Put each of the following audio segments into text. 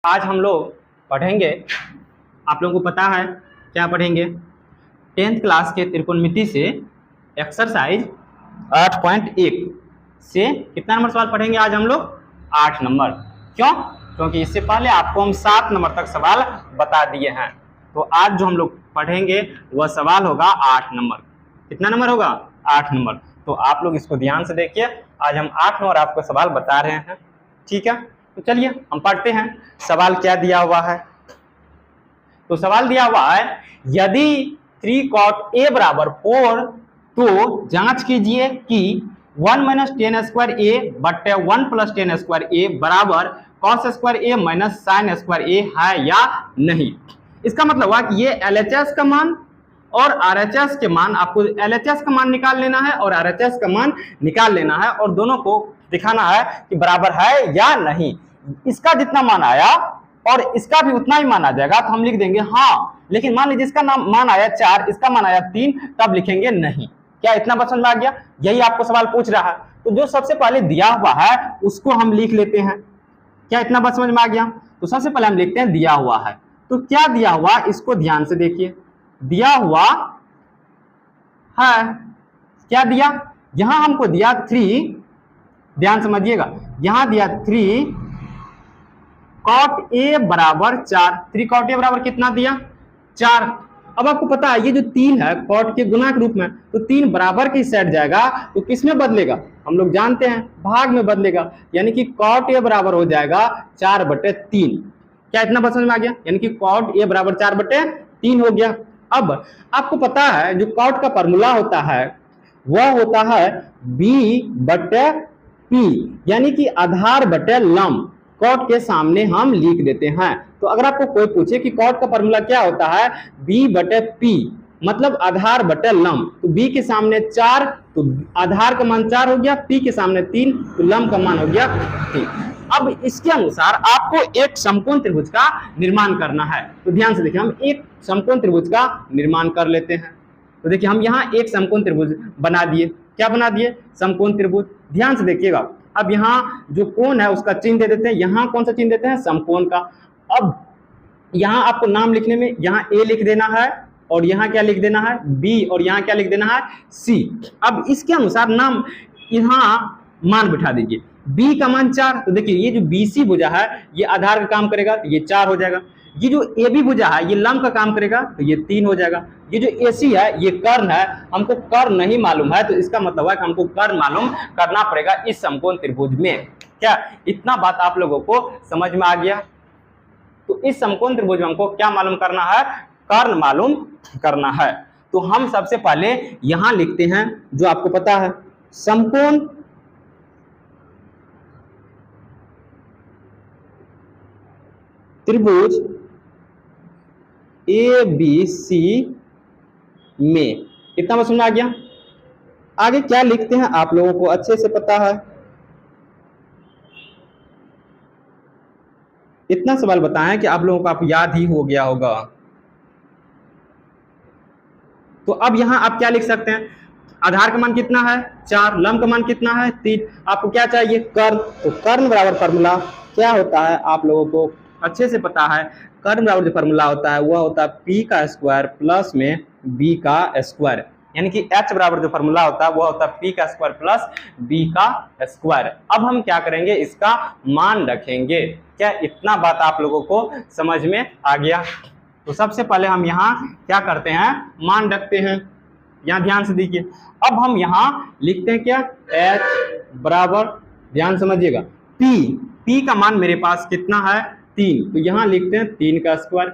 आज हम लोग पढ़ेंगे, आप लोगों को पता है क्या पढ़ेंगे, 10th क्लास के त्रिकोणमिति से एक्सरसाइज 8.1 से कितना नंबर सवाल पढ़ेंगे आज हम लोग? 8 नंबर। क्यों? क्योंकि इससे पहले आपको हम 7 नंबर तक सवाल बता दिए हैं। तो आज जो हम लोग पढ़ेंगे वह सवाल होगा 8 नंबर। कितना नंबर होगा? 8 नंबर। तो आप लोग इसको ध्यान से देखिए, आज हम 8 नंबर आपको सवाल बता रहे हैं। ठीक है, तो चलिए हम पढ़ते हैं सवाल क्या दिया हुआ है। तो सवाल दिया हुआ है, यदि 3 cot a बराबर 4 तो जांच कीजिए कि 1 - 10 स्क्वायर a बटे 1 + 10 स्क्वायर a बराबर cos square a - sin square a है या नहीं। इसका मतलब हुआ कि ये LHS का मान और RHS के मान, आपको LHS का मान निकाल लेना है और RHS का मान निकाल लेना है और दोनों को दिखाना है कि बराबर है या नहीं। इसका जितना मान आया और इसका भी उतना ही मान आ जाएगा तो हम लिख देंगे हाँ, लेकिन मान लीजिए इसका मान आया 4, इसका मान आया 3, तब लिखेंगे नहीं। क्या इतना बात समझ में आ गया? यही आपको सवाल पूछ रहा है। तो जो सबसे पहले दिया हुआ है उसको हम लिख लेते हैं। क्या इतना बात समझ में आ गया? तो सबसे पहले हम लिखते हैं दिया हुआ है। तो क्या दिया हुआ, इसको ध्यान से देखिए। दिया हुआ है, क्या दिया? यहां हमको दिया 3, ध्यान समझिएगा, यहां दिया 3 cot a बराबर 4। 3 cot a बराबर कितना दिया? 4। अब आपको पता है ये जो 3 है cot के गुना के रूप में, तो 3 बराबर की साइड जाएगा तो किस में बदलेगा? हम लोग जानते हैं भाग में बदलेगा, यानी कि cot a बराबर हो जाएगा 4/3। क्या इतना समझ में आ गया? यानी कि cot a बराबर 4/3 हो गया। अब आपको पता है जो cot का फॉर्मूला होता है वह होता है b/p, यानी कि आधार बटे लंब। cot के सामने हम लिख देते हैं। तो अगर आपको कोई पूछे कि cot का फॉर्मूला क्या होता है, b/p मतलब आधार बटे लंब। तो b के सामने 4 तो आधार का मान 4 हो गया, p के सामने 3 तो लंब का मान हो गया 3। अब इसके अनुसार आपको एक समकोण त्रिभुज का निर्माण करना है। तो ध्यान से देखिए, हम एक समकोण त्रिभुज का निर्माण कर लेते हैं। तो देखिए हम यहाँ एक समकोण त्रिभुज बना दिए। क्या बना दिए? समकोण त्रिभुज। ध्यान से देखिएगा, अब यहाँ जो कोण है उसका चिन्ह दे देते हैं। यहाँ कौन सा चिन्ह देते हैं? समकोण का। अब यहाँ आपको नाम लिखने में यहाँ a लिख देना है और यहाँ क्या लिख देना है? b, और यहाँ क्या लिख देना है? c। अब इसके अनुसार नाम यहाँ मान बिठा दीजिए। b का मान 4, तो देखिए ये जो BC भुजा है ये आधार का काम करेगा तो ये 4 हो जाएगा। ये जो AB भुजा है ये लंब का काम करेगा तो ये 3 हो जाएगा। ये जो AC है ये कर्ण है, हमको कर्ण नहीं मालूम है तो इसका मतलब है कि हमको कर्ण मालूम करना पड़ेगा इस समकोण त्रिभुज में। क्या इतना बात आप लोगों को समझ में आ गया? तो इस समकोण त्रिभुज में हमको क्या मालूम करना है? कर्ण मालूम करना है। तो हम सबसे पहले यहां लिखते हैं जो आपको पता है, समकोण त्रिभुज ABC में। इतना बात समझ में आ गया? आगे क्या लिखते हैं आप लोगों को अच्छे से पता है। इतना सवाल बताएं कि आप लोगों को आप याद ही हो गया होगा। तो अब यहां आप क्या लिख सकते हैं? आधार का मान कितना है? 4, लंब का मान कितना है? 3। आपको क्या चाहिए? कर्ण। तो कर्ण बराबर फॉर्मूला क्या होता है आप लोगों को अच्छे से पता है। कर्ण बराबर जो फॉर्मूला होता है वह होता है p का स्क्वायर प्लस में b का स्क्वायर, यानी कि h बराबर जो फॉर्मूला होता है वह होता है p का स्क्वायर प्लस b का स्क्वायर। अब हम क्या करेंगे? इसका मान रखेंगे। क्या इतना बात आप लोगों को समझ में आ गया? तो सबसे पहले हम यहाँ क्या करते हैं? मान रखते हैं। यहाँ ध्यान से देखिए, अब हम यहाँ लिखते हैं क्या? h बराबर, ध्यान समझिएगा, p का मान मेरे पास कितना है? 3, तो यहाँ लिखते हैं 3 का स्क्वायर।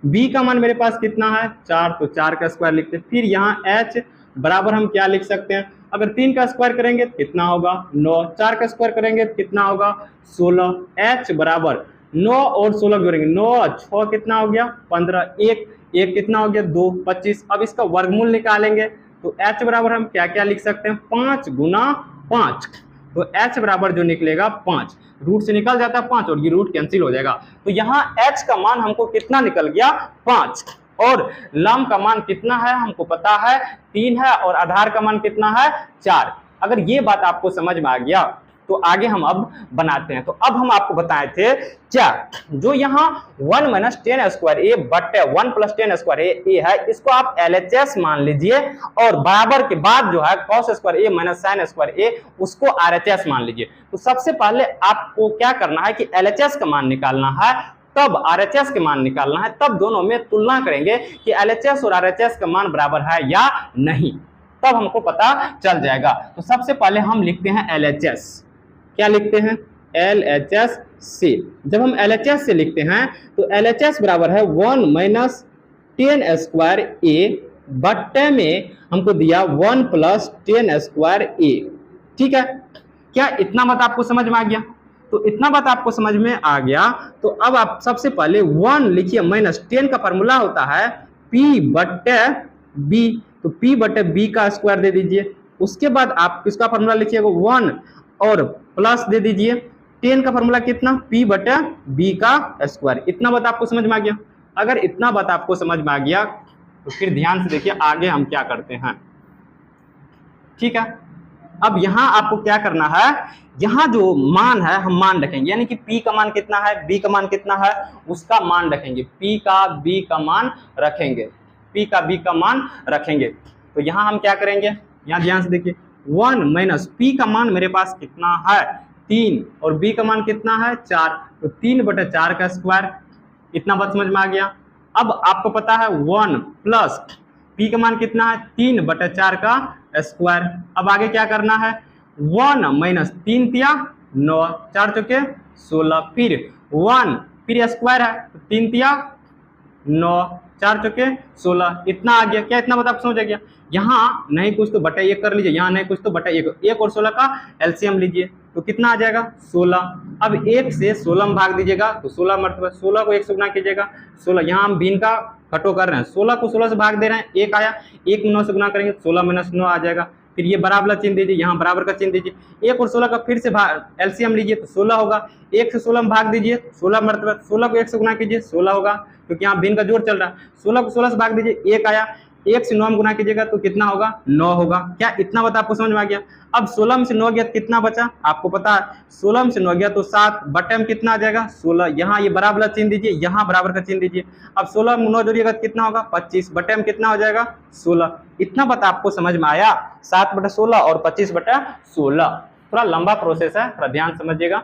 b का मान मेरे पास कितना है? 4, तो 4 का स्क्वायर लिखते हैं। फिर यहाँ h बराबर हम क्या लिख सकते हैं? अगर 3 का स्क्वायर करेंगे तो कितना होगा? 9। 4 का स्क्वायर करेंगे तो कितना होगा? 16। h बराबर 9 और 16 जोड़ेंगे, 9 और 6 कितना हो गया? 15। 1 कितना हो गया? 2, 25। अब इसका वर्गमूल निकालेंगे तो h बराबर हम क्या क्या लिख सकते हैं? 5 गुना 5। तो h बराबर जो निकलेगा 5, रूट से निकल जाता है 5 और ये रूट कैंसिल हो जाएगा। तो यहाँ h का मान हमको कितना निकल गया? 5। और लंब का मान कितना है हमको पता है? 3 है और आधार का मान कितना है? 4। अगर ये बात आपको समझ में आ गया तो आगे हम अब बनाते हैं। तो अब हम आपको बताए थे क्या, जो यहाँ 1 माइनस टेन स्क्वायर ए बटे 1 प्लस टेन स्क्वायर ए है, इसको आप LHS मान लीजिए, और बराबर के बाद जो है cos स्क्वायर ए माइनस साइन स्क्वायर ए उसको RHS मान लीजिए। तो सबसे पहले आपको क्या करना है कि LHS का मान निकालना है, तब RHS के मान निकालना है, तब दोनों में तुलना करेंगे कि LHS और RHS का मान बराबर है या नहीं, तब हमको पता चल जाएगा। तो सबसे पहले हम लिखते हैं LHS। क्या लिखते हैं? LHS से। जब हम LHS से लिखते हैं तो LHS बराबर है 1 माइनस टेन स्क्वायर ए बट्टे में हमको दिया 1 प्लस टेन स्क्वायर ए। ठीक है, क्या इतना बात आपको समझ में आ गया? तो इतना बात आपको समझ में आ गया तो अब आप सबसे पहले 1 लिखिए, माइनस 10 का फॉर्मूला होता है P बट्टे B, तो P बटे B का स्क्वायर दे दीजिए। उसके बाद आप किसका फॉर्मूला लिखिएगा 1 और प्लस दे दीजिए 10 का फॉर्मूला कितना P बटे B का स्क्वायर। इतना बात आपको समझ में आ गया? अगर इतना बात आपको समझ में आ गया तो फिर ध्यान से देखिए आगे हम क्या करते हैं। ठीक है, अब यहाँ आपको क्या करना है, यहाँ जो मान है हम मान रखेंगे, यानी कि P का मान कितना है, B का मान कितना है, उसका मान रखेंगे। P का B का मान रखेंगे, P का B का मान रखेंगे। तो यहाँ हम क्या करेंगे, यहाँ ध्यान से देखिए 1 माइनस P का मान मेरे पास कितना है 3 और B का मान कितना है 4, तो 3 बटे 4 का स्क्वायर। इतना बात समझ में आ गया। अब आपको पता है 1 प्लस P का मान कितना है 3 बटे 4 का स्क्वायर। अब आगे क्या करना है 1 माइनस 3 तिया 9, 4 चौके 16, फिर 1 फिर स्क्वायर है तो 3 तिया 9, 4 चौके 16, इतना आ गया। क्या इतना बात आप समझ आ गया? यहाँ नहीं कुछ तो बटा 1 कर लीजिए, यहाँ नहीं कुछ तो बटा 1, 1 और 16 का एलसीएम लीजिए तो कितना आ जाएगा 16। अब 1 से 16 में भाग दीजिएगा तो 16 मरतबा, 16 को 1 से गुना कीजिएगा 16, यहाँ हम भिन्न का घटो कर रहे हैं, 16 को 16 से भाग दे रहे हैं, 1 आया, 1 9 से गुना करेंगे 16 माइनस 9 आ जाएगा। फिर ये बराबर चिन्ह दीजिए, यहाँ बराबर का चिन्ह दीजिए, 1 और 16 का फिर से एलसीएम लीजिए तो 16 होगा, 1 से 16 में भाग दीजिए 16 मरतबा, 16 को 1 से गुना कीजिए 16 होगा, क्योंकि यहाँ भिन्न का जोड़ चल रहा है। 16 को 16 से भाग दीजिए 1 आया, 1 से 9 में गुना कीजिएगा तो कितना होगा 9 होगा। क्या इतना बता आपको समझ में आ गया? अब 16 में से 9 गया कितना बचा आपको पता है, 16 में से 9 गया तो 7 बटे में कितना आ जाएगा 16, यहाँ ये बराबर चिन्ह दीजिए, यहाँ बराबर का चिन्ह दीजिए। अब 16 में 9 जोड़िएगा तो कितना होगा 25, बटे में कितना हो जाएगा 16। इतना बता आपको समझ में आया, 7 बटे 16 और 25 बटे 16। थोड़ा लंबा प्रोसेस है, थोड़ा ध्यान समझिएगा।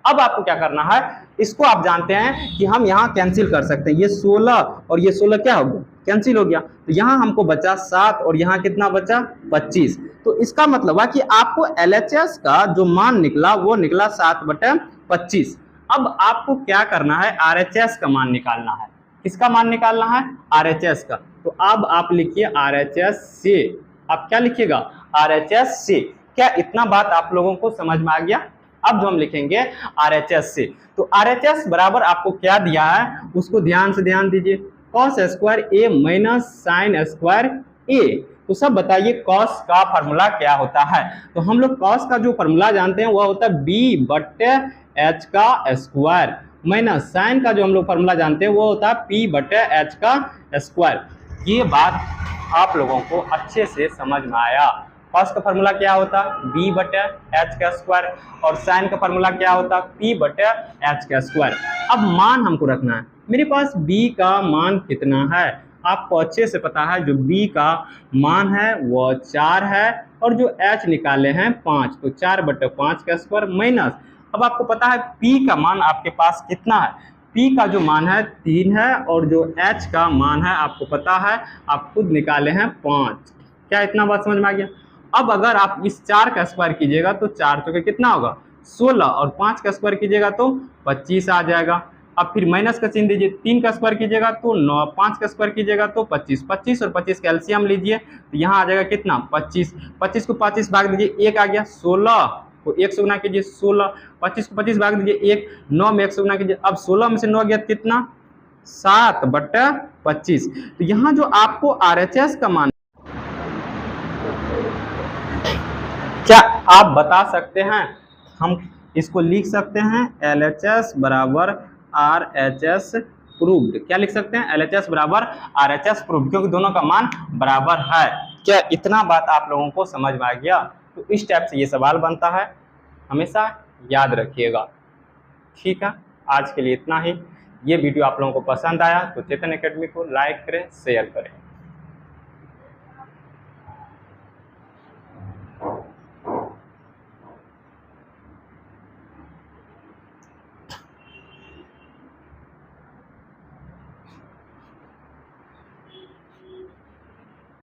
अब आपको क्या करना है, इसको आप जानते हैं कि हम यहाँ कैंसिल कर सकते हैं, ये 16 और ये 16 क्या हो गया कैंसिल हो गया, तो यहाँ हमको बचा 7 और यहाँ कितना बचा 25। तो इसका मतलब है कि आपको LHS का जो मान निकला वो निकला 7 बटे 25। अब आपको क्या करना है, RHS का मान निकालना है। किसका मान निकालना है? RHS का। तो अब आप लिखिए RHS से। आप क्या लिखिएगा? RHS से। क्या इतना बात आप लोगों को समझ में आ गया? अब जो हम लिखेंगे RHS से, तो RHS बराबर आपको क्या दिया है उसको ध्यान से ध्यान दीजिए, cos स्क्वायर ए माइनस साइन स्क्वायर ए। तो सब बताइए cos का फॉर्मूला क्या होता है? तो हम लोग cos का जो फॉर्मूला जानते हैं वह होता है b बटे h का स्क्वायर, माइनस साइन का जो हम लोग फॉर्मूला जानते हैं वो होता है p बटे h का स्क्वायर। ये बात आप लोगों को अच्छे से समझ में आया। cos का फॉर्मूला क्या होता है b बटे h का स्क्वायर, और साइन का फॉर्मूला क्या होता है p बटे h का स्क्वायर। अब मान हमको रखना है, मेरे पास b का मान कितना है आपको अच्छे से पता है, जो b का मान है वो 4 है और जो h निकाले हैं 5, तो 4 बटे 5 का स्क्वायर माइनस, अब आपको पता है p का मान आपके पास कितना है, p का जो मान है 3 है और जो h का मान है आपको पता है, आप खुद निकाले हैं 5। क्या इतना बात समझ में आ गया? अब अगर आप इस 4 का स्क्वायर कीजिएगा तो 4 चौके कितना होगा 16, और 5 का स्क्वायर कीजिएगा तो 25 आ जाएगा। अब फिर माइनस का चिन्ह दीजिए, 3 का स्क्वायर कीजिएगा तो 9, 5 का स्क्वायर कीजिएगा तो 25, 25 और 25 का एलसीएम लीजिए तो यहाँ आ जाएगा कितना 25, 25 को 25 भाग दीजिए 1 आ गया, 16 को 1 से गुना कीजिए 16, 25 को 25 भाग दीजिए 1, 9 में 1 से गुना कीजिए, अब 16 में से 9 गया कितना 7 बटे 25। तो यहाँ जो आपको RHS का मान, क्या आप बता सकते हैं? हम इसको लिख सकते हैं LHS बराबर RHS प्रूव्ड। क्या लिख सकते हैं? LHS बराबर RHS प्रूव्ड, क्योंकि दोनों का मान बराबर है। क्या इतना बात आप लोगों को समझ में आ गया? तो इस टाइप से ये सवाल बनता है। हमेशा याद रखिएगा। ठीक है, आज के लिए इतना ही। ये वीडियो आप लोगों को पसंद आया तो चेतन एकेडमी को लाइक करें, शेयर करें।